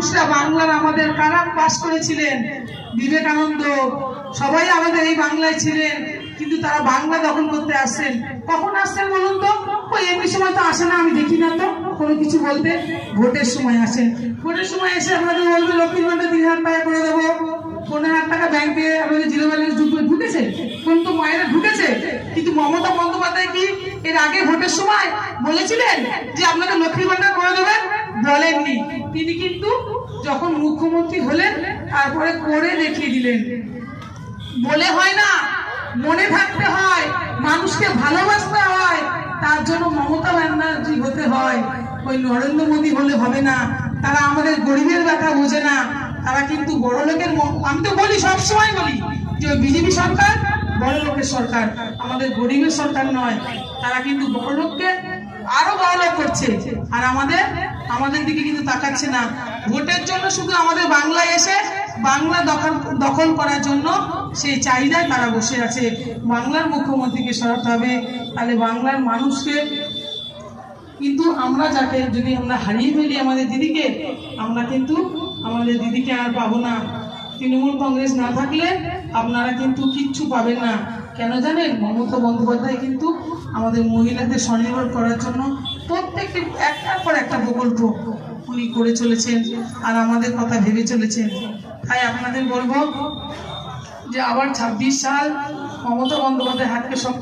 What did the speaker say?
মানুষরা বাংলার আমাদের কারা পাস করেছিলেন, বিবেকানন্দ, সবাই আমাদের এই বাংলায় ছিলেন, কিন্তু তারা বাংলা দখল করতে আসছেন। কখন আসছেন বলুন তো? ওই এমনি সময় তো আসে না, আমি দেখি না তো কোনো কিছু বলতে। ভোটের সময় আসেন, ভোটের সময় এসে আপনাদের বলবে লক্ষ্মীর ভান্ডার 3,000 টাকা করে দেবো, 15,000 টাকা ব্যাংকে আমাদের জিরো ব্যালেন্স ঢুকেছে, কোন তো মায়েরা ঢুকেছে। কিন্তু মমতা বন্দ্যোপাধ্যায় কি এর আগে ভোটের সময় বলেছিলেন যে আপনাকে লক্ষ্মীর ভান্ডার করে দেবেন? বলেননি। তিনি কিন্তু যখন মুখ্যমন্ত্রী হলেন তারপরে করে দেখিয়ে দিলেন। বলে হয় না, মনে থাকতে হয়, মানুষকে ভালোবাসতে হয়, তার জন্য মমতা ব্যানার্জি হতে হয়। ওই নরেন্দ্র মোদী হলে হবে না। তারা আমাদের গরিবের ব্যথা বোঝে না, তারা কিন্তু বড় লোকের। আমি তো বলি, সবসময় বলি যে ওই বিজেপি সরকার বড় লোকের সরকার, আমাদের গরিবের সরকার নয়। তারা কিন্তু বড় লোককে আরো বড় লোক করছে, আর আমাদের দিকে কিন্তু তাকাচ্ছে না। ভোটের জন্য শুধু আমাদের বাংলায় এসে বাংলা দখল করার জন্য সেই চাহিদায় তারা বসে আছে। বাংলার মুখ্যমন্ত্রীকে সরাতে হবে, তাহলে বাংলার মানুষকে। কিন্তু আমরা যাকে যদি আমরা হারিয়ে ফেলি আমাদের দিদিকে, আমরা কিন্তু আমাদের দিদিকে আর পাবো না। তৃণমূল কংগ্রেস না থাকলে আপনারা কিন্তু কিচ্ছু পাবেন না। কেন জানেন? মমতা বন্দ্যোপাধ্যায় কিন্তু আমাদের মহিলাদের স্বনির্ভর করার জন্য প্রত্যেকটি একটার পর একটা প্রকল্প উনি করে চলেছেন, আর আমাদের কথা ভেবে চলেছেন। তাই আপনাদের বলবো যে আবার 26 সাল মমতা বন্দ্যোপাধ্যায় হাতকে